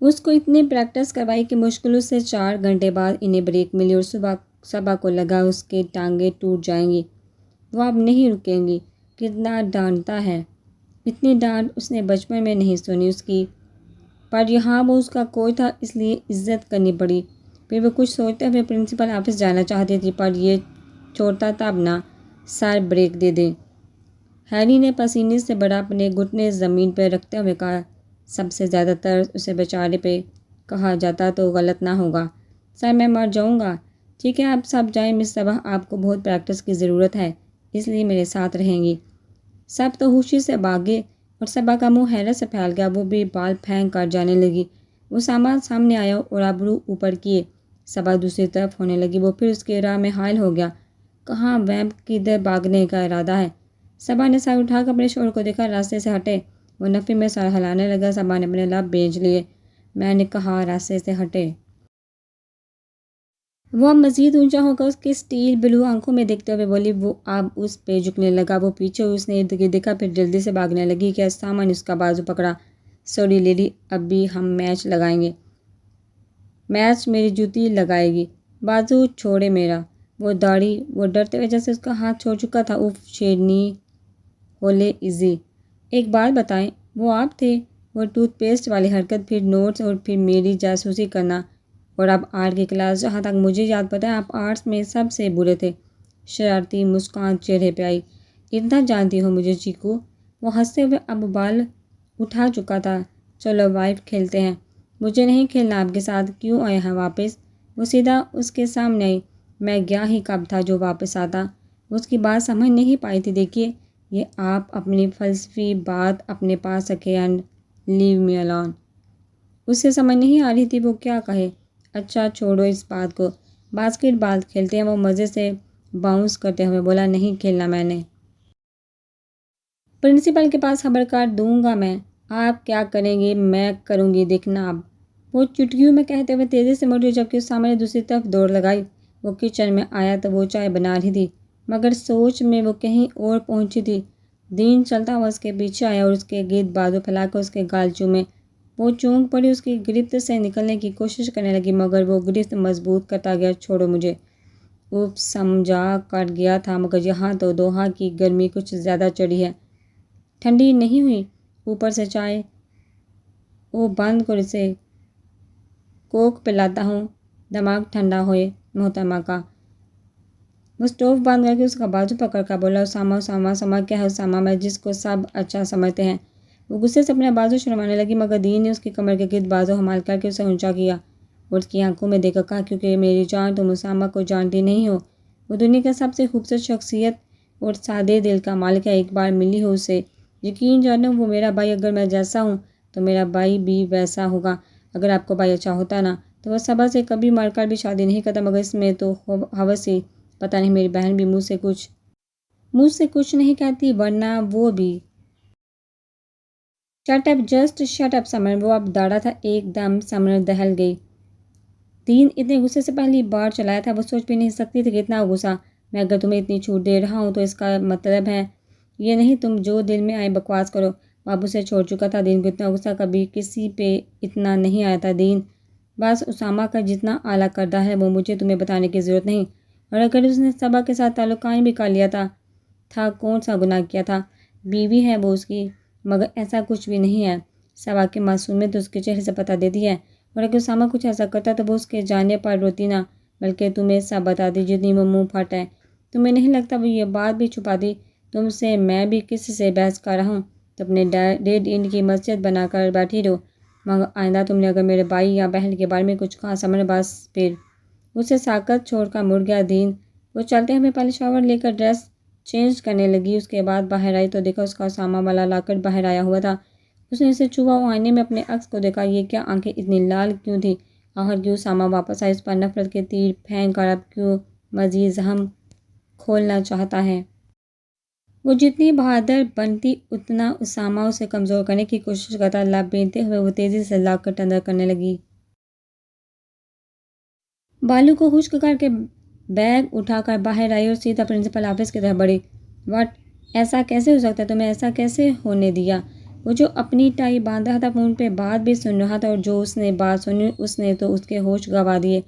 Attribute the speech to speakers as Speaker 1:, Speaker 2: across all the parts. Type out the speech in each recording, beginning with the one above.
Speaker 1: اس کو اتنی پریکٹس کروائی کہ مشکل سے 4 گھنٹے بعد انہیں بریک ملی اور صبح کو لگا اس کے ٹانگیں ٹوٹ جائیں گی، وہ اب نہیں رکیں گی۔ کتنا ڈانٹتا ہے، اتنی ڈانٹ اس نے بچپن میں نہیں سنی اس کی، پر یہاں وہ اس کا کوچ تھا اس لیے عزت کرنی پڑی۔ پھر وہ کچھ سوچتے ہوئے پرنسپل آفس جانا چاہتی تھی، پر یہ چھوڑتا تب نہ سر بریک دے دیں۔ ہیری نے پسینے سے بڑا اپنے گھٹنے زمین پر رکھتے ہوئے کہا، سب سے زیادہ طرز اسے بیچارے پہ کہا جاتا تو غلط نہ ہوگا۔ سر میں مر جاؤں گا۔ ٹھیک ہے آپ سب جائیں، مس صبا آپ کو بہت پریکٹس کی ضرورت ہے، اس لیے میرے ساتھ رہیں گی۔ سب تو خوشی سے بھاگے اور صبا کا منہ حیرت سے پھیل گیا، وہ بھی بال پھینک کر جانے لگی۔ اسامہ سامنے آیا اور ابرو اوپر کیے، صبا دوسری طرف ہونے لگی، وہ پھر اس کے راہ میں حائل ہو گیا۔ کہاں ویمپ کدھر بھاگنے کا ارادہ ہے؟ صبا نے سر اٹھا کر اپنے شوہر کو دیکھا، راستے سے ہٹے۔ وہ نفی میں سر ہلانے لگا، صبا نے اپنے لب بھیج لیے۔ میں نے کہا راستے سے ہٹے۔ وہ اب مزید اونچا ہو کر اس کے اسٹیل بلو آنکھوں میں دیکھتے ہوئے بولی، وہ اب اس پہ جھکنے لگا، وہ پیچھے اس نے ارد گرد دیکھا، پھر جلدی سے بھاگنے لگی کہ اسامہ نے اس کا بازو پکڑا۔ سوری لیڈی، اب بھی ہم میچ لگائیں گے۔ میچ میری جوتی لگائے گی۔ بازو چھوڑے میرا۔ وہ داڑھی، وہ ڈرتے ہوئے جیسے اس کا ہاتھ چھوڑ چکا تھا۔ اف شیرنی، ہولے ایزی۔ ایک بات بتائیں، وہ آپ تھے؟ وہ ٹوتھ پیسٹ والی حرکت، پھر نوٹس اور پھر میری جاسوسی کرنا، اور اب آرٹ کی کلاس۔ جہاں تک مجھے یاد پتا ہے آپ آرٹس میں سب سے برے تھے۔ شرارتی مسکان چہرے پہ آئی۔ اتنا جانتی ہو مجھے چیکو؟ وہ ہنستے ہوئے اب بال اٹھا چکا تھا۔ چلو وائف کھیلتے ہیں۔ مجھے نہیں کھیلنا آپ کے ساتھ، کیوں آئے ہیں واپس؟ وہ سیدھا اس کے سامنے آئی۔ میں گیا ہی کب تھا جو واپس آتا؟ اس کی بات سمجھ نہیں پائی تھی۔ دیکھیے، یہ آپ اپنی فلسفی بات اپنے پاس رکھے اینڈ لیو می الون۔ اسے سمجھ نہیں آ رہی تھی وہ کیا کہے۔ اچھا چھوڑو اس بات کو، باسکٹ بال کھیلتے ہیں۔ وہ مزے سے باؤنس کرتے ہوئے بولا، نہیں کھیلنا میں نے۔ پرنسپل کے پاس خبر کر دوں گا میں۔ آپ کیا کریں گے میں کروں گی، دیکھنا اب۔ وہ چٹکیوں میں کہتے ہوئے تیزی سے مڑی، جبکہ اس سامنے دوسری طرف دوڑ لگائی۔ وہ کچن میں آیا تو وہ چائے بنا رہی تھی، مگر سوچ میں وہ کہیں اور پہنچی تھی۔ دین چلتا ہوا اس کے پیچھے آیا اور اس کے گرد بازو پھیلا کر اس کے گال چومے۔ وہ چونک پڑی، اس کی گرفت سے نکلنے کی کوشش کرنے لگی، مگر وہ گرفت مضبوط کرتا گیا۔ چھوڑو مجھے۔ اوپ، سمجھا کر گیا تھا، مگر یہاں تو دوحہ کی گرمی کچھ زیادہ چڑھی ہے۔ ٹھنڈی نہیں ہوئی اوپر سے چائے؟ او بند کر اسے، کوک پلاتا ہوں، دماغ ٹھنڈا ہوئے محترمہ کا۔ وہ اسٹوو بند کر کے اس کا بازو پکڑ کر بولا، اسامہ اسامہ اسامہ کیا ہے اسامہ میں جس کو سب اچھا سمجھتے ہیں۔ وہ غصے سے اپنے بازو چھڑوانے لگی، مگر دین نے اس کی کمر کے گرد بازو حمال کر کے اسے اونچا کیا اور اس کی آنکھوں میں دیکھ کر کہا، کیونکہ میری جان تم اسامہ کو جانتی نہیں ہو۔ وہ دنیا کا سب سے خوبصورت شخصیت اور سادے دل کا مالک ہے۔ ایک بار ملی ہو اسے، یقین جانو وہ میرا بھائی، اگر میں جیسا ہوں تو میرا بھائی بھی ویسا ہوگا۔ اگر آپ کو بھائی اچھا ہوتا نا تو وہ صبا سے کبھی مر کر بھی شادی نہیں کرتا، مگر اس میں تو ہوس ہی، پتہ نہیں میری بہن بھی مجھ سے کچھ نہیں کہتی، ورنہ وہ بھی۔ Shut up, just shut up Samar. وہ اب داڑھا تھا ایک دم، سمر دہل گئی۔ دین اتنے غصے سے پہلی بار چلایا تھا، وہ سوچ بھی نہیں سکتی تھی کہ اتنا غصہ۔ میں اگر تمہیں اتنی چھوٹ دے رہا ہوں تو اس کا مطلب ہے یہ نہیں تم جو دل میں آئے بکواس کرو۔ وہ اب اسے چھوڑ چکا تھا۔ دین کو اتنا غصہ کبھی کسی پہ اتنا نہیں آیا تھا۔ دین، بس اسامہ کا جتنا اعلیٰ کردہ ہے وہ مجھے تمہیں بتانے کی ضرورت نہیں، اور اگر اس نے صبا کے ساتھ تعلق قائم بھی کر لیا تھا کون سا گناہ کیا تھا؟ بیوی ہے وہ اس کی، مگر ایسا کچھ بھی نہیں ہے۔ صبا کی معصومیت اس کے چہرے سے پتہ دیتی ہے، اور اگر اسامہ کچھ ایسا کرتا تو وہ اس کے جانے پر روتی نہ، بلکہ تمہیں سب بتاتی، جتنی وہ منہ پھٹ ہے۔ تمہیں نہیں لگتا وہ یہ بات بھی چھپاتی؟ تم سے میں بھی کسی سے بحث کر رہا ہوں تو اپنے ڈیڈ اینڈ کی مسجد بنا کر بیٹھی رہو، مگر آئندہ تم نے اگر میرے بھائی یا بہن کے بارے میں کچھ کہا سمجھ بس پھر۔ اسے ساکت چھوڑ کر مڑ گیا دین۔ وہ چلتے ہوئے پہلے شاور لے کر ڈریس چینج کرنے لگی، اس کے بعد باہر آئی تو دیکھا اس کا اسامہ والا لاکٹ باہر آیا ہوا تھا۔ اس نے اسے چھوا اور آئینے میں اپنے عکس کو دیکھا۔ یہ کیا آنکھیں اتنی لال کیوں تھی؟ آخر کیوں اسامہ واپس آئے؟ اس پر نفرت کے تیر پھینک کر اب کیوں مزید زخم کھولنا چاہتا ہے؟ وہ جتنی بہادر بنتی اتنا اسامہ اسے کمزور کرنے کی کوشش کرتا۔ لب بیندتے ہوئے وہ تیزی سے لاکٹ اندر کرنے لگی، بالوں کو خشک کر کے بیگ اٹھا کر باہر آئی اور سیدھا پرنسپل آفس کی طرف بڑھی۔ واٹ، ایسا کیسے ہو سکتا ہے؟ تمہیں ایسا کیسے ہونے دیا؟ وہ جو اپنی ٹائی باندھ رہا تھا فون پہ بات بھی سن رہا تھا، اور جو اس نے بات سنی اس نے تو اس کے ہوش گنوا دیے۔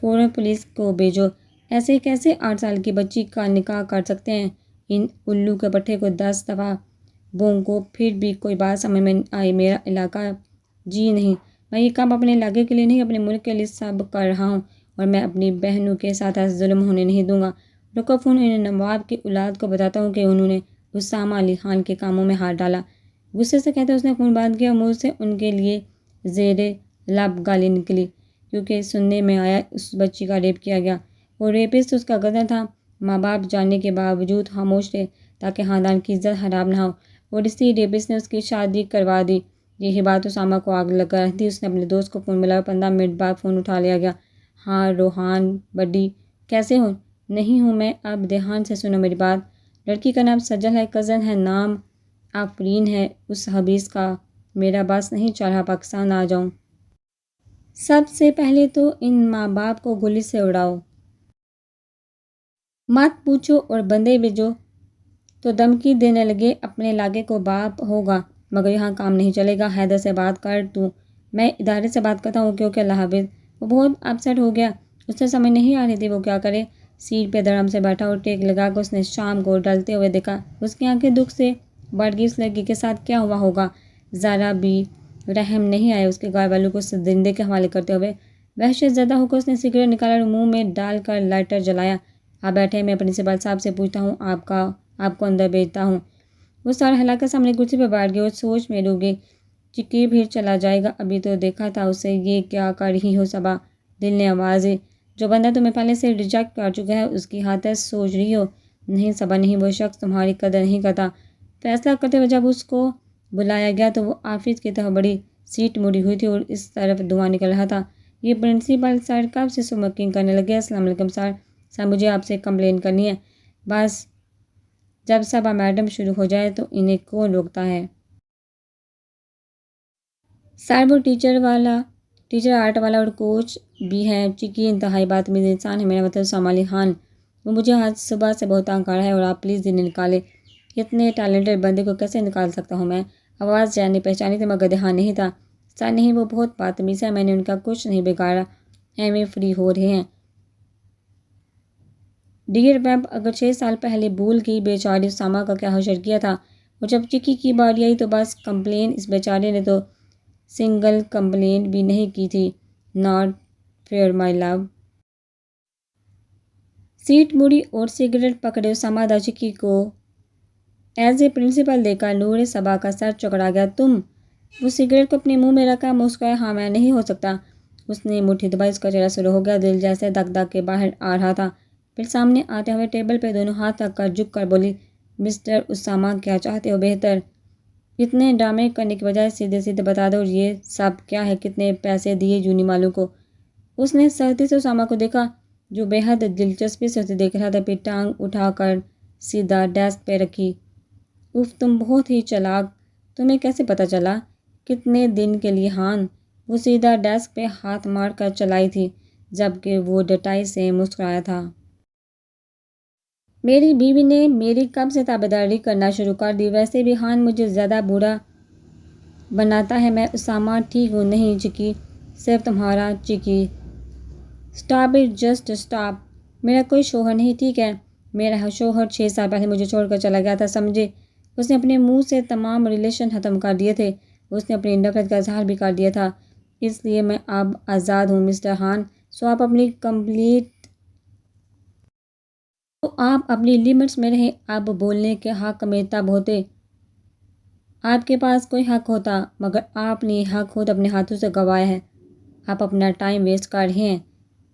Speaker 1: فوراً پولیس کو بھیجو، ایسے کیسے 8 سال کی بچی کا نکاح کر سکتے ہیں؟ ان الو کے پٹھے کو 10 دفعہ بونکو پھر بھی کوئی بات سمجھ میں آئی۔ میرا علاقہ؟ جی نہیں، میں یہ کام اپنے علاقے کے لیے نہیں، اپنے ملک کے لیے سب کر رہا ہوں، اور میں اپنی بہنوں کے ساتھ ایسا ظلم ہونے نہیں دوں گا۔ رکو فون، انہیں نواب کی اولاد کو بتاتا ہوں کہ انہوں نے اسامہ علی خان کے کاموں میں ہاتھ ڈالا۔ غصے سے کہتے اس نے فون بند کیا، منہ سے ان کے لیے زیر لب گالی نکلی، کیونکہ سننے میں آیا اس بچی کا ریپ کیا گیا۔ وہ ریپسٹ اس کا کزن تھا۔ ماں باپ جاننے کے باوجود خاموش تھے تاکہ خاندان کی عزت خراب نہ ہو، اور اسی ریپسٹ نے اس کی شادی کروا دی۔ یہی بات اسامہ کو آگ لگا رہی تھی۔ اس نے اپنے دوست کو فون ملایا اور 15 منٹ بعد فون اٹھا لیا گیا۔ ہاں روحان بڈی، کیسے ہو؟ نہیں ہوں میں، اب دھیان سے سنو میری بات۔ لڑکی کا نام سجل ہے، کزن ہے، نام آفرین ہے، اس حبیث کا۔ میرا بس نہیں چل رہا پاکستان آ جاؤں۔ سب سے پہلے تو ان ماں باپ کو گولی سے اڑاؤ، مت پوچھو، اور بندے بھیجو۔ تو دھمکی دینے لگے، اپنے علاقے کو باپ ہوگا، مگر یہاں کام نہیں چلے گا۔ حیدر سے بات کر تو۔ میں ادارے سے بات کرتا ہوں، کیونکہ اللہ حافظ۔ وہ بہت اپسیٹ ہو گیا، اسے سمجھ نہیں آ رہی تھی وہ کیا کرے۔ سیٹ پہ دھڑام سے بیٹھا اور ٹیک لگا کر اس نے شام کو ڈلتے ہوئے دیکھا۔ اس کی آنکھیں دکھ سے بڑھ گئی۔ اس لڑکی کے ساتھ کیا ہوا ہوگا؟ ذرا بھی رحم نہیں آیا اس کے گھر والوں کو زندے کے حوالے کرتے ہوئے۔ وحشت زدہ ہو کر اس نے سگریٹ نکالا اور منہ میں ڈال کر لائٹر جلایا۔ آپ بیٹھے، میں پرنسپل صاحب سے پوچھتا ہوں، آپ کو اندر بھیجتا ہوں۔ وہ سارا ہلا کر سامنے کرسی پہ بیٹھ گئی اور سوچ میں ڈوب گئی۔ چکی پھر چلا جائے گا، ابھی تو دیکھا تھا اسے۔ یہ کیا کر رہی ہو صبا؟ دل نے آواز دی۔ جو بندہ تمہیں پہلے سے ریجیکٹ کر چکا ہے اس کی حالت سوچ رہی ہو؟ نہیں صبا نہیں، وہ شخص تمہاری قدر نہیں کرتا۔ فیصلہ کرتے ہوئے جب اس کو بلایا گیا تو وہ آفس کی طرف بڑی، سیٹ مڑی ہوئی تھی اور اس طرف دھواں نکل رہا تھا۔ یہ پرنسپل سر کب سے اسموکنگ کرنے لگے؟ السلام علیکم سر۔ سر مجھے آپ سے کمپلین کرنی ہے۔ بس جب صبا میڈم شروع ہو جائے تو انہیں کون روکتا ہے؟ سر وہ ٹیچر آرٹ والا اور کوچ بھی ہے۔ چکی انتہائی بدتمیز انسان ہے، میرا مطلب اسامہ علی خان۔ وہ مجھے آج صبح سے بہت تنگ کر رہا ہے اور آپ پلیز دن نکالے۔ اتنے ٹیلنٹڈ بندے کو کیسے نکال سکتا ہوں میں؟ آواز جانی پہچانی تھی مگر دھیان نہیں تھا۔ سر نہیں، وہ بہت بدتمیز ہے، میں نے ان کا کچھ نہیں بگاڑا۔ ایویں فری ہو رہے ہیں۔ ڈیئر ویب، اگر 6 سال پہلے بھول گئی بیچاری اسامہ کا کیا حشر کیا تھا، اور جب چکی کی باری آئی تو بس کمپلین۔ اس بیچارے نے تو سنگل کمپلین بھی نہیں کی تھی۔ Not fair my love. سیٹ مڑی اور سگریٹ پکڑے اسامہ دا چکی کو ایز اے پرنسپل دے کر نور صبا کا سر چکرا گیا۔ تم؟ وہ سگریٹ کو اپنے منہ میں رکھا، مسکرایا، ہاں میں نہیں ہو سکتا۔ اس نے مٹھی دبائی، اس کا چہرہ سرخ ہو گیا، دل جیسے دھک دھک کے باہر آ رہا تھا۔ پھر سامنے آتے ہوئے ٹیبل پہ دونوں ہاتھ رکھ کر جھک کر بولی، مسٹر اسامہ کیا چاہتے ہو؟ بہتر اتنے ڈرامے کرنے کی بجائے سیدھے سیدھے بتا دو، اور یہ سب کیا ہے؟ کتنے پیسے دیے جونی مالوں کو؟ اس نے سختی سے اسامہ کو دیکھا جو بے حد دلچسپی سے اسے دیکھ رہا تھا، پھر ٹانگ اٹھا کر سیدھا ڈیسک پہ رکھی۔ اف تم بہت ہی چالاک، تمہیں کیسے پتہ چلا؟ کتنے دن کے لیے؟ ہان وہ سیدھا ڈیسک پہ ہاتھ مار کر چلائی تھی، جبکہ وہ ڈٹائی سے مسکرایا تھا۔ میری بیوی نے میری کب سے تابعداری کرنا شروع کر دی، ویسے بھی خان مجھے زیادہ برا بناتا ہے۔ میں اسامہ ٹھیک ہوں۔ نہیں چکی، صرف تمہارا۔ چکی اسٹاپ اٹ، جسٹ اسٹاپ۔ میرا کوئی شوہر نہیں، ٹھیک ہے؟ میرا شوہر 6 سال پہلے مجھے چھوڑ کر چلا گیا تھا، سمجھے؟ اس نے اپنے منہ سے تمام ریلیشن ختم کر دیے تھے۔ اس نے اپنی نفرت کا اظہار بھی کر دیا تھا، اس لیے میں اب آزاد ہوں مسٹر خان۔ سو آپ اپنی لمٹس میں رہیں۔ اب بولنے کے حق میں تب ہوتے آپ کے پاس کوئی حق ہوتا، مگر آپ نے یہ حق خود اپنے ہاتھوں سے گنوایا ہے۔ آپ اپنا ٹائم ویسٹ کر رہے ہیں۔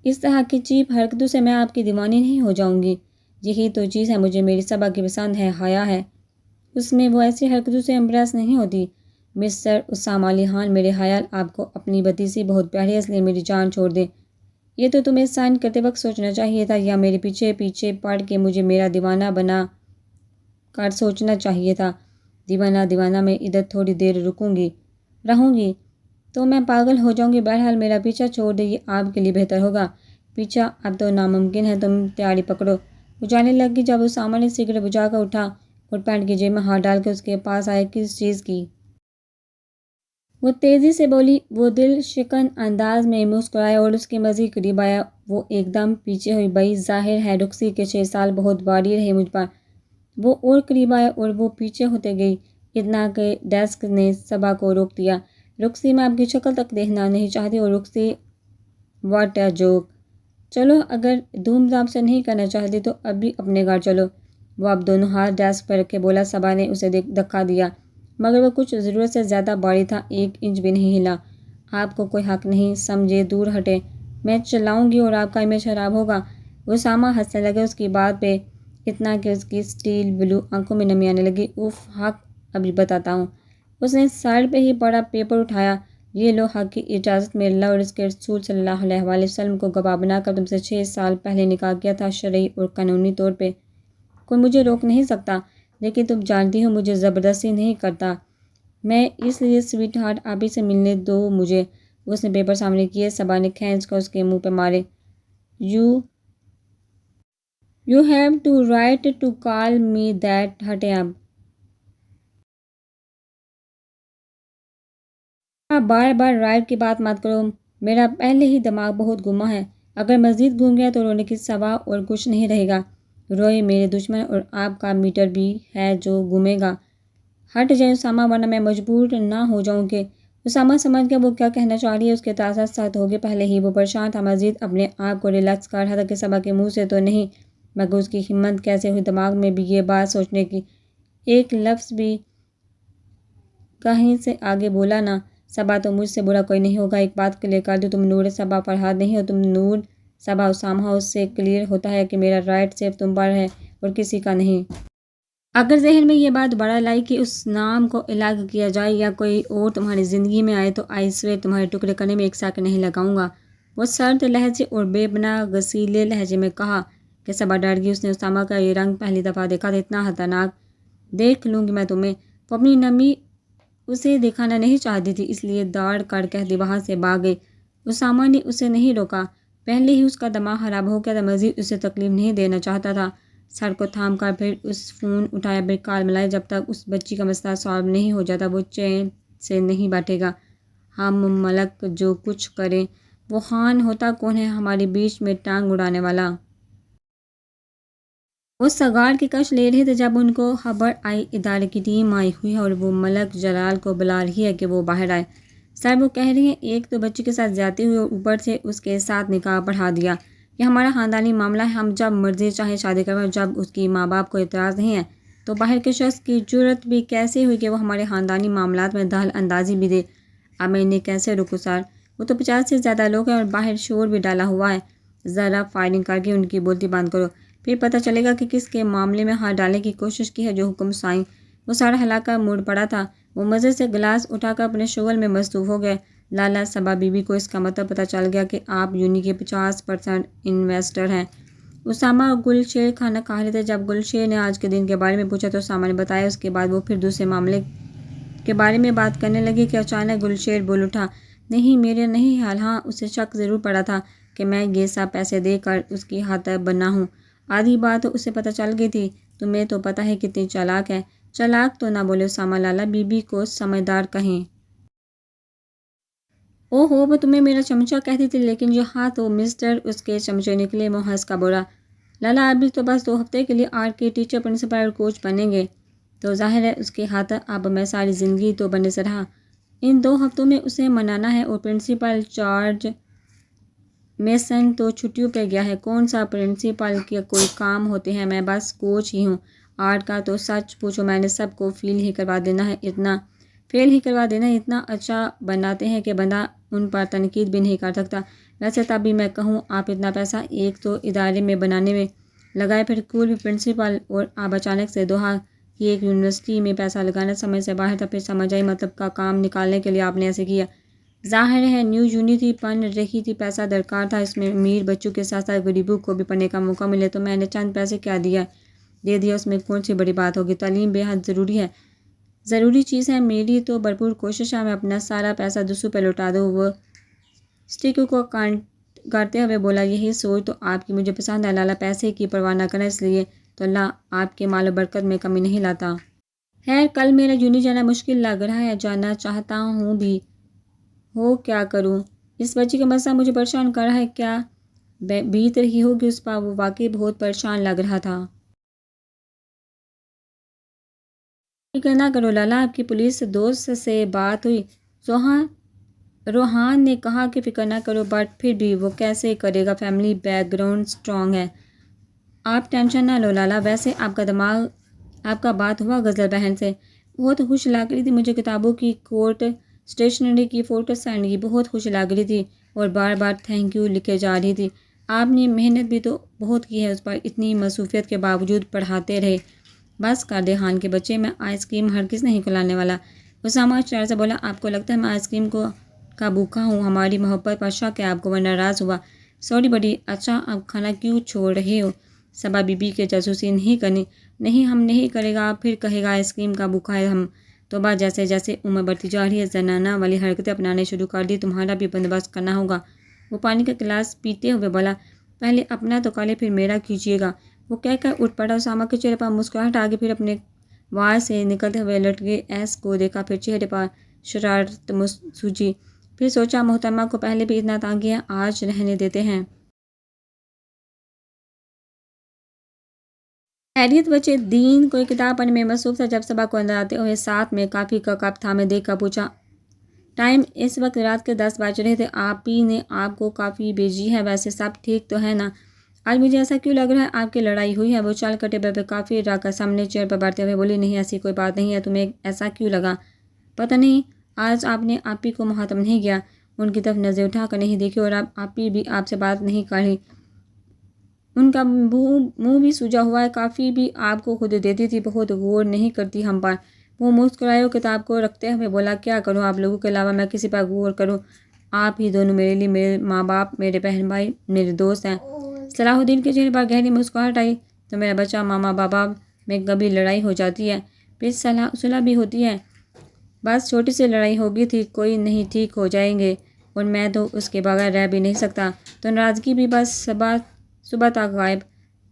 Speaker 1: اس طرح کی چیپ حرکتوں سے میں آپ کی دیوانی نہیں ہو جاؤں گی۔ یہی تو چیز ہے مجھے میری صبا کی پسند ہے، حیا ہے اس میں، وہ ایسی حرکتوں سے امپریس نہیں ہوتی۔ مسٹر اسامہ علی خان، میرے خیال آپ کو اپنی بھتیجی بہت پیاری ہے، اس لیے میری جان چھوڑ دیں۔ یہ تو تمہیں سائن کرتے وقت سوچنا چاہیے تھا، یا میرے پیچھے پیچھے پڑ کے مجھے میرا دیوانہ بنا کر سوچنا چاہیے تھا۔ دیوانہ میں ادھر تھوڑی دیر رہوں گی تو میں پاگل ہو جاؤں گی۔ بہرحال میرا پیچھا چھوڑ دے، یہ آپ کے لیے بہتر ہوگا۔ پیچھا اب تو ناممکن ہے، تم تیاری پکڑو۔ وہ جانے لگی جب اسامہ نے سگریٹ بجھا کر اٹھا اور پینٹ کی جیب میں ہاتھ ڈال کے اس کے پاس آئے۔ کس چیز کی وہ تیزی سے بولی۔ وہ دل شکن انداز میں مسکرایا اور اس کے مزید قریب آیا۔ وہ ایک دم پیچھے ہوئی۔ بھائی ظاہر ہے رخصی کے 6 سال بہت بھاری رہے مجھ پر۔ وہ اور قریب آیا اور وہ پیچھے ہوتے گئی، اتنا کہ ڈیسک نے صبا کو روک دیا۔ رخصی میں آپ کی شکل تک دیکھنا نہیں چاہتی۔ اور رخصی واٹ اے جوک۔ چلو اگر دھوم دھام سے نہیں کرنا چاہتی تو ابھی اپنے گھر چلو۔ وہ اب دونوں ہاتھ ڈیسک پر رکھے بولا۔ صبا نے اسے دھکا دیا مگر وہ کچھ ضرورت سے زیادہ بھاری تھا، 1 انچ بھی نہیں ہلا۔ آپ کو کوئی حق نہیں سمجھے، دور ہٹے، میں چلاؤں گی اور آپ کا امیج خراب ہوگا۔ اسامہ ہنسنے لگے اس کی بات پہ، اتنا کہ اس کی سٹیل بلو آنکھوں میں نمی آنے لگی۔ اوف حق ابھی بتاتا ہوں۔ اس نے سائڈ پہ ہی پڑا پیپر اٹھایا۔ یہ لو، حق کی اجازت میں اللہ اور اس کے رسول صلی اللہ علیہ وآلہ وسلم کو گواہ بنا کر تم سے 6 سال پہلے نکاح کیا تھا، شرعی اور قانونی طور پہ کوئی مجھے روک نہیں سکتا، لیکن تم جانتی ہو مجھے زبردستی نہیں کرتا میں، اس لیے سویٹ ہارٹ آپ ہی سے ملنے دو مجھے۔ اس نے پیپر سامنے کیے، صبا نے کھینچ کر اس کے منہ پہ مارے۔ You have to right to call me that, ہٹے اب۔ آپ بار بار رائٹ کی بات مت کرو، میرا پہلے ہی دماغ بہت گما ہے، اگر مزید گھوم گیا تو رونے کی سوا اور کچھ نہیں رہے گا۔ روئے میرے دشمن، اور آپ کا میٹر بھی ہے جو گھومے گا۔ ہٹ جائیں اسامہ ورنہ میں مجبور نہ ہو جاؤں کہ۔ اسامہ سمجھ گیا وہ کیا کہنا چاہ رہی ہے، اس کے تاثرات سخت ہو گئے۔ پہلے ہی وہ پریشان تھا، مزید اپنے آپ کو ریلیکس کر رہا تھا کہ صبا کے منہ سے تو نہیں، مگر اس کی ہمت کیسے ہوئی دماغ میں بھی یہ بات سوچنے کی۔ ایک لفظ بھی کہیں سے آگے بولا نہ۔ صبا تو مجھ سے برا کوئی نہیں ہوگا، ایک بات کلیئر کر دوں، تم نور صبا پر ہاتھ نہیں ہو، تم نور صبا اسامہ ہو۔ اس سے کلیئر ہوتا ہے کہ میرا رائٹ صرف تم پر ہے اور کسی کا نہیں۔ اگر ذہن میں یہ بات دوبارہ لائی کہ اس نام کو الگ کیا جائے یا کوئی اور تمہاری زندگی میں آئے تو آئی سویر تمہارے ٹکڑے کرنے میں 1 سیکنڈ نہیں لگاؤں گا۔ وہ سرد لہجے اور بے پناہ غصیلے لہجے میں کہا کہ صبا ڈر گئی۔ اس نے اسامہ کا یہ رنگ پہلی دفعہ دیکھا تھا، اتنا خطرناک۔ دیکھ لوں گی میں تمہیں۔ وہ اپنی نمی اسے دکھانا نہیں چاہتی تھی، اس لیے داڑھ کر کہتی وہاں سے بھاگ گئی۔ اسامہ نے اسے نہیں روکا، پہلے ہی اس کا دماغ خراب ہو گیا تھا، مزید اسے تکلیف نہیں دینا چاہتا تھا۔ سر کو تھام کر پھر اس فون اٹھایا، پھر کال ملائی۔ جب تک اس بچی کا مسئلہ سالو نہیں ہو جاتا وہ چین سے نہیں بیٹھے گا۔ ہم ملک جو کچھ کریں، وہ خان ہوتا کون ہے ہمارے بیچ میں ٹانگ اڑانے والا۔ وہ سگار کی کش لے رہے تھے جب ان کو خبر آئی ادارے کی ٹیم آئی ہوئی ہے اور وہ ملک جلال کو بلا رہی ہے کہ وہ باہر آئے۔ سر وہ کہہ رہے ہیں ایک تو بچی کے ساتھ زیادتی ہوئی اور اوپر سے اس کے ساتھ نکاح پڑھا دیا۔ یہ ہمارا خاندانی معاملہ ہے، ہم جب مرضی چاہیں شادی کروائیں، جب اس کی ماں باپ کو اعتراض نہیں ہے تو باہر کے شخص کی جرأت بھی کیسے ہوئی کہ وہ ہمارے خاندانی معاملات میں دخل اندازی بھی دے۔ اب میں انہیں کیسے روکوں سر؟ وہ تو 50 سے زیادہ لوگ ہیں اور باہر شور بھی ڈالا ہوا ہے۔ ذرا فائرنگ کر کے ان کی بولتی بند کرو، پھر پتہ چلے گا کہ کس کے معاملے میں ہاتھ ڈالنے کی کوشش کی ہے۔ جو حکم سائیں۔ وہ سارا ہلا کر مڑ پڑا تھا۔ وہ مزے سے گلاس اٹھا کر اپنے شغل میں مصروف ہو گئے۔ لالا صبا بی بی کو اس کا مطلب پتہ چل گیا کہ آپ یونی کے 50% انویسٹر ہیں۔ اسامہ اور گلشیر کھانا کھا رہے تھے۔ جب گلشیر نے آج کے دن کے بارے میں پوچھا تو اسامہ نے بتایا، اس کے بعد وہ پھر دوسرے معاملے کے بارے میں بات کرنے لگے کہ اچانک گلشیر بول اٹھا، نہیں میرے نہیں حال، ہاں اسے شک ضرور پڑا تھا کہ میں یہ سب پیسے دے کر اس کی خاطر بنا ہوں۔ آدھی بات تو اسے پتہ چل گئی تھی، تمہیں تو پتہ ہے کتنی چالاک ہے۔ چالاک تو نہ بولے اسامہ، لالا بی بی کو سمجھدار کہیں۔ او ہو، وہ تمہیں میرا چمچہ کہتی تھی، لیکن یہاں تو مسٹر اس کے چمچے نکلے۔ وہ ہنس کا بولا، لالا ابھی تو بس 2 ہفتے کے لیے آرٹ کے ٹیچر پرنسپل اور کوچ بنیں گے، تو ظاہر ہے اس کی خاطر اب میں ساری زندگی تو بنے سے رہا۔ ان 2 ہفتوں میں اسے منانا ہے، اور پرنسپل جارج میسن تو چھٹیوں پہ گیا ہے۔ کون سا پرنسپل کے کوئی کام ہوتے ہیں، میں بس کوچ ہی ہوں۔ آرٹ کا تو سچ پوچھو میں نے سب کو فیل ہی کروا دینا ہے، اتنا اچھا بناتے ہیں کہ بندہ ان پر تنقید بھی نہیں کر سکتا۔ ویسے تب بھی میں کہوں، آپ اتنا پیسہ ایک تو ادارے میں بنانے میں لگائے، پھر اسکول بھی پرنسپل، اور آپ اچانک سے دوحہ کی ایک یونیورسٹی میں پیسہ لگانا سمجھ سے باہر تھا۔ پھر سمجھ آئی، مطلب کا کام نکالنے کے لیے آپ نے ایسے کیا۔ ظاہر ہے نیو یونیورسٹی بن رہی تھی، پیسہ درکار تھا، اس میں امیر بچوں کے ساتھ ساتھ غریبوں کو بھی پڑھنے کا موقع ملے، تو میں نے چند پیسے کیا دے دیا، اس میں کون سی بڑی بات ہوگی۔ تعلیم بے حد ضروری چیز ہے، میری تو بھرپور کوشش ہے میں اپنا سارا پیسہ دوسروں پہ لوٹا دوں۔ وہ اسٹیکو کو کرتے ہوئے بولا، یہی سوچ تو آپ کی مجھے پسند ہے لالا، پیسے کی پرواہ نہ کریں، اس لیے تو اللہ آپ کے مال و برکت میں کمی نہیں لاتا۔ خیر کل میرا یونی جانا مشکل لگ رہا ہے، جانا چاہتا ہوں بھی، ہو کیا کروں؟ اس بچی کا مسئلہ مجھے پریشان کر رہا ہے، کیا بیت رہی ہوگی اس پر؟ وہ واقعی بہت پریشان لگ رہا تھا۔ فکر نہ کرو لالا، آپ کی پولیس دوست سے بات ہوئی؟ روحان نے کہا کہ فکر نہ کرو، بٹ پھر بھی وہ کیسے کرے گا، فیملی بیک گراؤنڈ اسٹرانگ ہے۔ آپ ٹینشن نہ لو لالا، ویسے آپ کا بات ہوا غزل بہن سے؟ بہت خوش لگ رہی تھی، مجھے کتابوں کی کوٹ اسٹیشنری کی فوٹو سینڈ کی، بہت خوش لگ رہی تھی اور بار بار تھینک یو لکھے جا رہی تھی۔ آپ نے محنت بھی تو بہت کی ہے اس پر، اتنی مصروفیت کے باوجود پڑھاتے رہے۔ بس کر دے خان کے بچے، میں آئس کریم ہرگز نہیں کھلانے والا۔ اسامہ شرار سے بولا، آپ کو لگتا ہے میں آئس کریم کا بھوکا ہوں؟ ہماری محبت پر شک ہے آپ کو، وہ ناراض ہوا۔ سوری بڑی، اچھا اب کھانا کیوں چھوڑ رہے ہو؟ صبا بی بی کے جاسوسی نہیں کرنی۔ نہیں ہم نہیں کرے گا، پھر کہے گا آئس کریم کا بھوکا ہے ہم۔ توبہ، جیسے جیسے عمر بڑھتی جا رہی ہے زنانہ والی حرکتیں اپنانے شروع کر دی، تمہارا بھی بندوبست کرنا ہوگا۔ وہ پانی کا گلاس پیتے ہوئے بولا، پہلے اپنا تو کالے پھر میرا کیجیے گا۔ وہ کہہ کر اٹھ پڑا، اسامہ کے چہرے پر مسکراہٹ آ گئی، پھر اپنے وار سے نکلتے ہوئے لٹکے ایس کو دیکھا، پھر چہرے پر شرارت سوجی، پھر سوچا محترمہ کو پہلے بھی اتنا تانگ کیا، آج رہنے دیتے ہیں۔ خیریت بچے؟ دین کوئی کتاب پڑھنے میں مصروف تھا جب صبح کو اندر آتے ہوئے ساتھ میں کافی کا کپ تھامے دیکھ کر پوچھا، ٹائم اس وقت رات کے 10 بج رہے تھے، آپ ہی نے آپ کو کافی بھیجی ہے، ویسے سب ٹھیک تو ہے نا؟ آج مجھے ایسا کیوں لگ رہا ہے آپ کی لڑائی ہوئی ہے؟ وہ چل کر ٹیبل پہ کافی رکھ کر سامنے چیئر پر بیٹھتے ہوئے بولی، نہیں ایسی کوئی بات نہیں ہے، تمہیں ایسا کیوں لگا؟ پتہ نہیں، آج آپ نے آپی کو مخاطب نہیں کیا، ان کی طرف نظر اٹھا کر نہیں دیکھی، اور اب آپی بھی آپ سے بات نہیں کر رہی، ان کا منہ بھی سوجا ہوا ہے، کافی بھی آپ کو خود دیتی تھی، بہت غور نہیں کرتی ہم پر۔ وہ مسکرائے اور کتاب کو رکھتے ہوئے بولا، کیا کروں، آپ لوگوں کے علاوہ میں کسی پر غور کروں؟ آپ ہی دونوں میرے لیے، میرے ماں باپ، میرے بہن بھائی، میرے دوست ہیں۔ صلاح الدین کے چہرے پر گہری مسکراہٹ آئی، تو میرا بچہ، ماما بابا میں کبھی لڑائی ہو جاتی ہے، پھر صلح بھی ہوتی ہے، بس چھوٹی سی لڑائی ہوگی تھی، کوئی نہیں، ٹھیک ہو جائیں گے، اور میں تو اس کے بغیر رہ بھی نہیں سکتا۔ تو ناراضگی بھی بس صبح تک غائب۔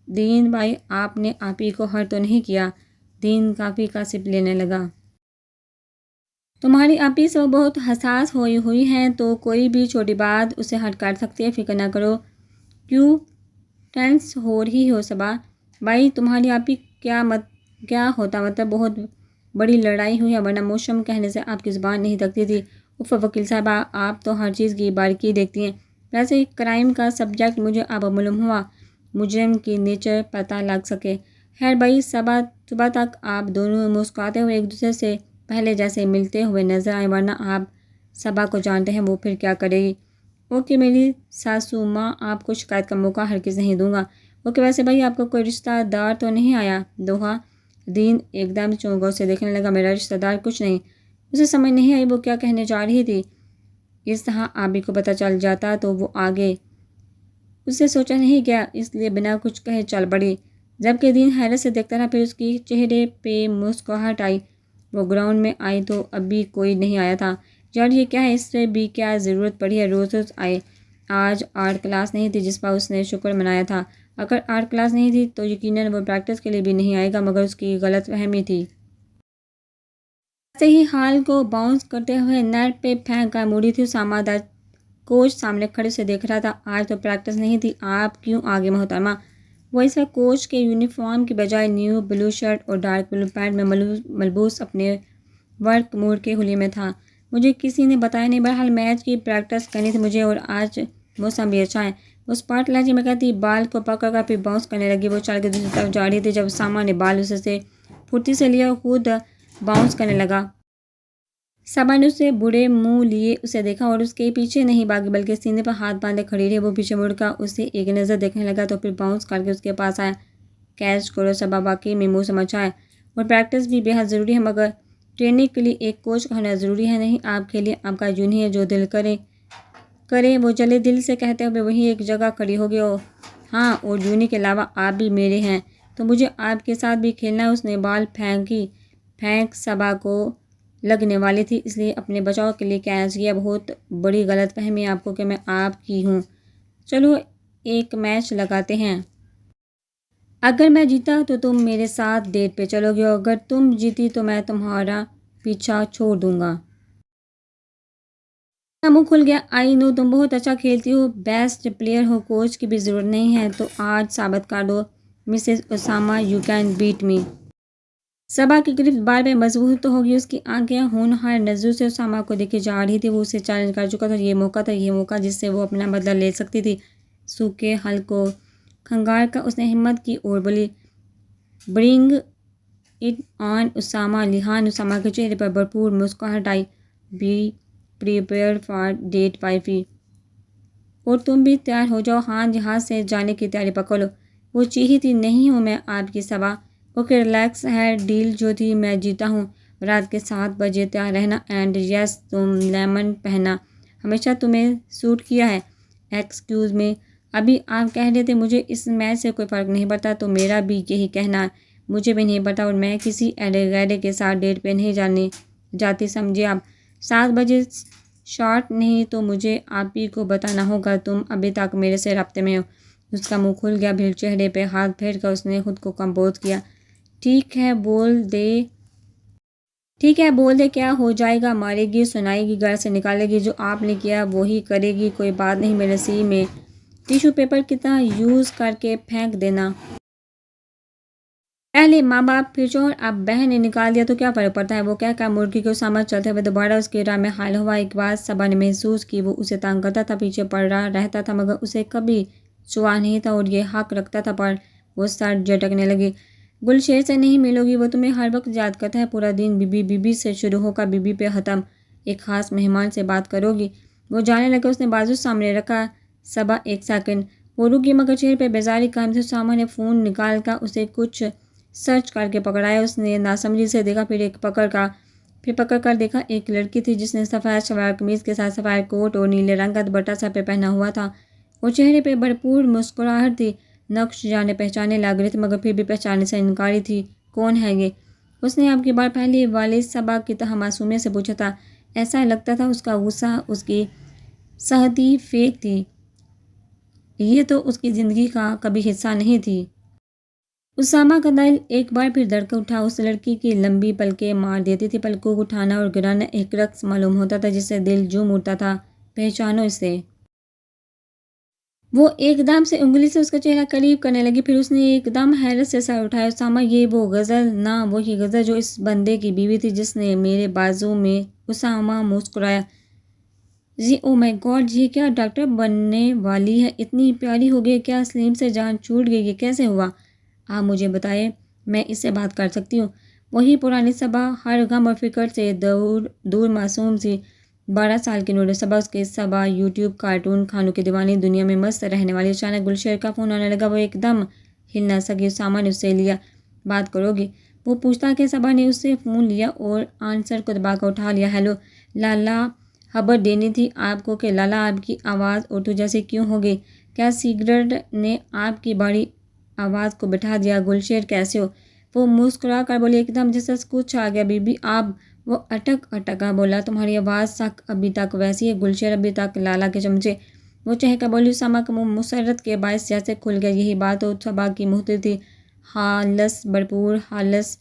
Speaker 1: دین بھائی، آپ نے آپی کو ہر تو نہیں کیا؟ دین کافی کا سپ لینے لگا۔ تمہاری آپی سے بہت حساس ہوئی ہیں، تو کوئی بھی چھوٹی بات اسے ہرٹ کر سکتی ہے، فکر نہ کرو۔ کیوں ٹینس ہو رہی ہو صبا بھائی؟ تمہاری آپی کیا ہوتا مطلب بہت بڑی لڑائی ہوئی ہے، ورنہ موسم کہنے سے آپ کی زبان نہیں تکتی تھی۔ اف وکیل صاحبہ، آپ تو ہر چیز کی باریکی دیکھتی ہیں۔ ویسے کرائم کا سبجیکٹ مجھے اب معلوم ہوا، مجرم کی نیچر پتہ لگ سکے۔ خیر بھائی، صبح تک آپ دونوں مسکراتے ہوئے ایک دوسرے سے پہلے جیسے ملتے ہوئے نظر آئے، ورنہ آپ صبا کو جانتے ہیں وہ پھر کیا کرے گی۔ اوکے میری ساسو ماں، آپ کو شکایت کا موقع ہرگز نہیں دوں گا۔ اوکے، ویسے بھائی آپ کا کوئی رشتہ دار تو نہیں آیا؟ دوہا دین ایک دم چونگوں سے دیکھنے لگا، میرا رشتہ دار کچھ نہیں۔ اسے سمجھ نہیں آئی وہ کیا کہنے جا رہی تھی، اس طرح آبی کو پتہ چل جاتا تو وہ آگے اسے سوچا نہیں گیا، اس لیے بنا کچھ کہے چل پڑی۔ جبکہ دین حیرت سے دیکھتا رہا، پھر اس کی چہرے پہ مسکراہٹ آئی۔ وہ گراؤنڈ میں آئی تو ابھی کوئی نہیں آیا تھا۔ یار یہ کیا ہے، اس سے بھی کیا ضرورت پڑی ہے روز روز آئے؟ آج آرٹ کلاس نہیں تھی جس پر اس نے شکر منایا تھا، اگر آرٹ کلاس نہیں تھی تو یقیناً وہ پریکٹس کے لیے بھی نہیں آئے گا، مگر اس کی غلط فہمی تھی۔ ایسے ہی حال کو باؤنس کرتے ہوئے نیٹ پہ پھینک کر مڑی تھی اسامہ۔ کوچ سامنے کھڑے سے دیکھ رہا تھا، آج تو پریکٹس نہیں تھی، آپ کیوں آگے محترمہ؟ وہ اس وقت کوچ کے یونیفارم کی بجائے نیو بلو شرٹ اور ڈارک بلو پینٹ میں ملبوس اپنے ورک موڈ کے حلیے میں تھا۔ مجھے کسی نے بتایا نہیں، بہرحال میچ کی پریکٹس کرنی تھی مجھے، اور آج موسم بھی اچھا ہے۔ وہ اسپاٹ لہجے میں کہتی بال کو پکڑ کر پھر باؤنس کرنے لگی۔ وہ چل کے دوسری طرف جا رہی تھی جب اسامہ نے بال اسے سے پھرتی سے لیا اور خود باؤنس کرنے لگا۔ صبا نے اسے برے منہ لیے اسے دیکھا اور اس کے پیچھے نہیں بھاگی، بلکہ سینے پر ہاتھ باندھے کھڑی رہی۔ وہ پیچھے مڑ کر اسے ایک نظر دیکھنے لگا تو پھر باؤنس کر کے اس کے پاس آیا۔ کیچ کرو صبا، واقعی میں موسم اچھا ہے اور پریکٹس بھی بے حد ضروری ہے، مگر ٹریننگ کے لیے ایک کوچ کا ہونا ضروری ہے نہیں؟ آپ کھیلیے، آپ کا جون ہی ہے، جو دل کرے وہ چلے۔ دل سے کہتے ہوئے وہیں ایک جگہ کھڑی ہو گئی۔ ہاں، اور جونی کے علاوہ آپ بھی میرے ہیں، تو مجھے آپ کے ساتھ بھی کھیلنا ہے۔ اس نے بال پھینک صبا کو لگنے والی تھی، اس لیے اپنے بچاؤ کے لیے کیچ کیا۔ بہت بڑی غلط فہمی ہے آپ کو کہ میں آپ کی ہوں۔ چلو ایک میچ لگاتے ہیں، اگر میں جیتا تو تم میرے ساتھ ڈیٹ پہ چلو گے، اور اگر تم جیتی تو میں تمہارا پیچھا چھوڑ دوں گا۔ کا منہ کھل گیا۔ آئی نو تم بہت اچھا کھیلتی ہو، بیسٹ پلیئر ہو، کوچ کی بھی ضرورت نہیں ہے، تو آج ثابت کر دو Mrs Usama, you can beat me. Saba کی گرفت بار بار مضبوط تو ہوگی، اس کی آنکھیں ہونہار نظروں سے اسامہ کو دیکھے جا رہی تھی۔ وہ اسے چیلنج کر چکا تھا، یہ موقع تھا، یہ موقع جس سے وہ اپنا بدلہ لے سکتی تھی۔ سوکھے حل کو کھنگال کر اس نے ہمت کی اور بولی، برنگ اٹ آن اسامہ۔ لہان اسامہ کے چہرے پر بھرپور مسکراہٹ آئی۔ Be prepared for date wifey, اور تم بھی تیار ہو جاؤ، ہاں جہاز سے جانے کی تیاری پکڑ لو۔ وہ چیخی تھی، نہیں ہوں میں آپ کی صبا۔ اوکے ریلیکس ہے، ڈیل جو تھی میں جیتا ہوں، رات کے 7 بجے تیار رہنا، اینڈ یس تم لیمن پہننا، ہمیشہ تمہیں سوٹ کیا ہے۔ ایکسکیوز می، ابھی آپ کہہ رہے تھے مجھے اس میچ سے کوئی فرق نہیں پڑتا، تو میرا بھی یہی کہنا ہے، مجھے بھی نہیں پڑتا، اور میں کسی ایرے غیرے کے ساتھ ڈیٹ پہ نہیں جانے جاتی، سمجھے آپ۔ 7 بجے شارٹ نہیں تو مجھے آپ ہی کو بتانا ہوگا، تم ابھی تک میرے سے رابطے میں ہو۔ اس کا منہ کھل گیا، پھر چہرے پہ ہاتھ پھیر کر اس نے خود کو کمپوز کیا۔ ٹھیک ہے بول دے، کیا ہو جائے گا، مارے گی، سنائے گی، گھر سے نکالے گی، جو آپ نے کیا وہی کرے گی، کوئی بات نہیں، میرے سی میں ٹیشو پیپر کتنا یوز کر کے پھینک دینا۔ پہلے ماں باپ پھر شوہر، اب بہن نے نکال دیا تو کیا فرق پڑتا ہے، وہ کہہ کر مرغی کو اسامہ چلتے ہوئے دوبارہ اس کی راہ میں حائل ہوا۔ ایک بات صبا نے محسوس کی، وہ اسے تنگ کرتا تھا، پیچھے پڑا رہتا تھا، مگر اسے کبھی چھوا نہیں تھا، اور یہ حق رکھتا تھا، پر وہ سر جھٹکنے لگی۔ گلشیر سے نہیں ملو گی، وہ تمہیں ہر وقت یاد کرتا ہے، پورا دن بی بی سے شروع ہو کر بی پہ ختم، ایک خاص مہمان سے بات کرو گی۔ وہ جانے لگا، اس نے بازو سامنے رکھا۔ صبا ایک سیکنڈ، وہ رک گئی، مگر چہرے پہ بیزاری قائم تھی۔ اسامہ نے فون نکال کر اسے کچھ سرچ کر کے پکڑایا، اس نے ناسمجھی سے دیکھا، پھر پکڑ کر دیکھا، ایک لڑکی تھی جس نے سفید شلوار قمیض کے ساتھ سفید کوٹ اور نیلے رنگ کا دوپٹہ سر پہ پہنا ہوا تھا، اور چہرے پہ بھرپور مسکراہٹ تھی۔ نقش جانے پہچانے لگ رہی تھی، مگر پھر بھی پہچاننے سے انکاری تھی۔ کون ہے یہ؟ اس نے اب کی بار پہلی والد صبا کی طرح معصومیت سے پوچھا تھا۔ ایسا لگتا تھا اس کا غصہ اس کی صحتی فیک تھی، یہ تو اس کی زندگی کا کبھی حصہ نہیں تھی۔ اسامہ کا دل ایک بار پھر دھڑک اٹھا، اس لڑکی کی لمبی پلکیں مار دیتی تھی، پلکوں کو اٹھانا اور گرانا ایک رقص معلوم ہوتا تھا جس سے دل جھوم اٹھتا تھا۔ پہچانو اسے؟ وہ ایک دم سے انگلی سے اس کا چہرہ قریب کرنے لگی، پھر اس نے ایک دم حیرت سے سر اٹھایا۔ اسامہ، یہ وہ غزل نہ، وہی غزل جو اس بندے کی بیوی تھی جس نے میرے بازو میں۔ اسامہ مسکرایا، جی او مائی گاڈ، یہ کیا ڈاکٹر بننے والی ہے، اتنی پیاری ہو گئی، کیا سلیم سے جان چھوٹ گئی، یہ کیسے ہوا؟ آپ مجھے بتائیں، میں اس سے بات کر سکتی ہوں؟ وہی پرانی صبا، ہر غم اور فکر سے دور معصوم سی 12 سال کی نور صبا، اس کے صبا یوٹیوب کارٹون کھانوں کی دیوانی دنیا میں مست رہنے والی۔ اچانک گلشیر کا فون آنے لگا، وہ ایک دم ہل نہ سکی۔ اسامہ نے اس سے لیا۔ بات کرو گی؟ وہ پوچھتا کہ صبا نے اس سے فون لیا اور آنسر کو دبا کر اٹھا لیا۔ ہیلو لالا، خبر دینی تھی آپ کو کہ لالا آپ کی آواز اردو جیسی کیوں ہو گئی؟ کیا سگریٹ نے آپ کی بڑی آواز کو بٹھا دیا؟ گلشیر کیسے ہو؟ وہ مسکرا کر بولی، ایک دم جیسا کچھ آ گیا بی بی آپ۔ وہ اٹک کر بولا، تمہاری آواز سخت ابھی تک ویسی ہے گلشیر، ابھی تک لالا کے چمچے۔ وہ چہک کر بولی۔ اسامہ کا منہ مسرت کے باعث جیسے کھل گیا، یہی بات تو صبا کی محتر تھی، خالص بھرپور خالص،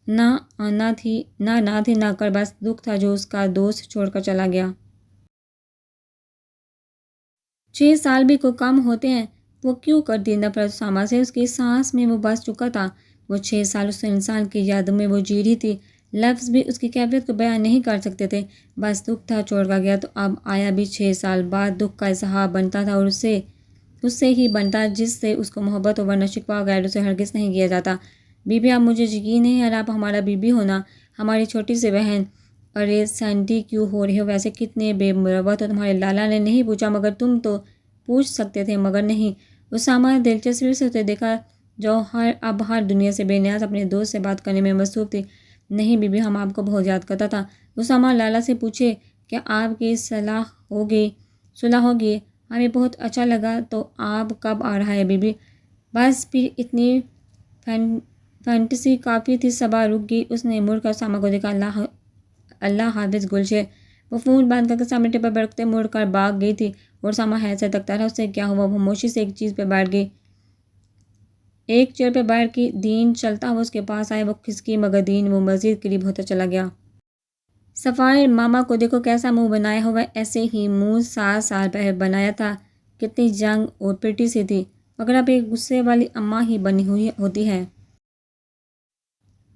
Speaker 1: نہ تھی نہ کر، بس دکھ تھا جو اس کا دوست چھوڑ کر چلا گیا۔ 6 سال بھی کو کم ہوتے ہیں، وہ کیوں کرتی نفرت اسامہ سے؟ اس کی سانس میں وہ بس چکا تھا۔ وہ 6 سال اس انسان کی یادوں میں وہ جی رہی تھی، لفظ بھی اس کی کیفیت کو بیان نہیں کر سکتے تھے۔ بس دکھ تھا، چھوڑ کر گیا، تو اب آیا بھی 6 سال بعد۔ دکھ کا اظہار بنتا تھا، اور اس سے ہی بنتا جس سے اس کو محبت ہو، ورنہ شکوہ غیروں سے ہرگز نہیں کیا جاتا۔ بی بی آپ مجھے یقین نہیں ہے، آپ ہمارا بی بی ہونا، ہماری چھوٹی سی بہن۔ ارے سینٹی کیوں ہو رہے ہو ویسے، کتنے بے مروت ہو؟ تمہارے لالا نے نہیں پوچھا؟ مگر تم تو پوچھ سکتے تھے، مگر نہیں۔ اسامہ نے دلچسپی سے اسے دیکھا، جو اب ہر دنیا سے بے نیاز اپنے دوست سے بات کرنے میں مصروف تھی۔ نہیں بی بی، ہم آپ کو بہت یاد کرتا تھا۔ اسامہ لالا سے پوچھے، کیا آپ کی صلاح ہوگی؟ ہمیں بہت اچھا لگا، تو آپ کب آ رہا ہے بی بی؟ بس پھر اتنی فینٹسی کافی تھی۔ صبا رک گئی، اس نے مڑ کر اسامہ کو دیکھا۔ اللہ حافظ گلشیر۔ وہ فون بند کر کے سامنے ٹیبل پر رکھتے مڑ کر بھاگ گئی تھی، اور اسامہ حیرت سے تکتا رہا، اس سے کیا ہوا؟ وہ خاموشی سے ایک چیز پہ بیٹھ گئی، ایک چیئر پہ بیٹھ گئی۔ دین چلتا ہوا اس کے پاس آیا، وہ کھسکی، مگر دین وہ مزید قریب ہوتا چلا گیا۔ سفائر ماما کو دیکھو کیسا منہ بنایا ہوا ہے، ایسے ہی منہ 7 سال پہلے بنایا تھا، کتنی جنگ اور پریٹی سی تھی، مگر اب ایک غصے والی اماں ہی بنی ہوئی ہوتی ہے۔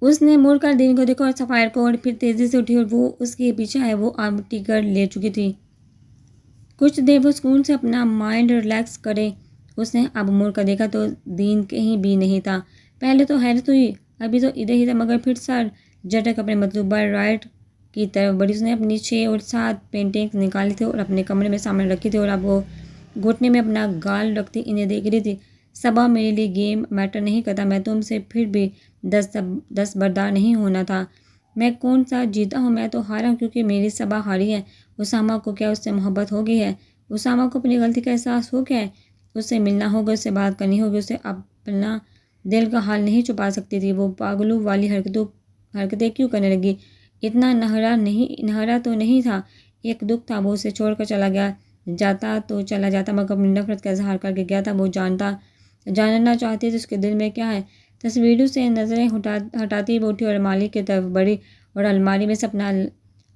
Speaker 1: اس نے مڑ کر دین کو دیکھا اور سفائر کو، اور پھر تیزی سے اٹھی اور وہ اس کے پیچھے آئے۔ وہ اب ٹکٹ لے چکی تھی۔ کچھ دیر وہ سکون سے اپنا مائنڈ ریلیکس کرے۔ اس نے اب مڑ کر دیکھا تو دین کہیں بھی نہیں تھا۔ پہلے تو حیرت ہوئی، ابھی تو ادھر ہی تھا، مگر پھر سر جھٹک اپنے مطلوبہ رائٹ کی طرف بڑھی۔ اس نے اپنی 6 اور 7 پینٹنگز نکالی تھی اور اپنے کمرے میں سامنے رکھی تھی، اور اب وہ گھٹنے میں اپنا گال رکھتی انہیں دیکھ رہی تھی۔ صبا، میرے لیے گیم میٹر نہیں کرتا، میں تم سے پھر بھی دستبردار نہیں ہونا تھا۔ میں کون سا جیتا ہوں، میں تو ہارا ہوں کیونکہ میری صبا ہاری ہے۔ اسامہ کو کیا اس سے محبت ہو گئی ہے؟ اسامہ کو اپنی غلطی کا احساس ہو گیا ہے؟ اس سے ملنا ہوگا، اس سے بات کرنی ہوگی، اسے اپنا دل کا حال نہیں چھپا سکتی تھی۔ وہ پاگلوں والی حرکتیں کیوں کرنے لگی؟ اتنا نہرا تو نہیں تھا۔ ایک دکھ تھا، وہ اسے چھوڑ کر چلا گیا، جاتا تو چلا جاتا مگر اپنی نفرت کا اظہار کر کے گیا تھا۔ وہ جاننا چاہتی تھی اس کے دل میں کیا ہے۔ تصویروں سے نظریں ہٹاتی وہ اٹھی اور الماری کی طرف بڑھی اور الماری میں سے اپنا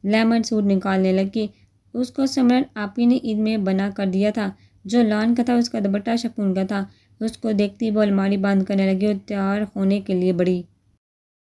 Speaker 1: لیمن سوٹ نکالنے لگی۔ اس کو سمرن آپی نے عید میں بنا کر دیا تھا، جو لان کا تھا۔ اس کا دوپٹہ شفون کا تھا۔ اس کو دیکھتی وہ الماری بند کرنے لگی اور تیار ہونے کے لیے بڑھی۔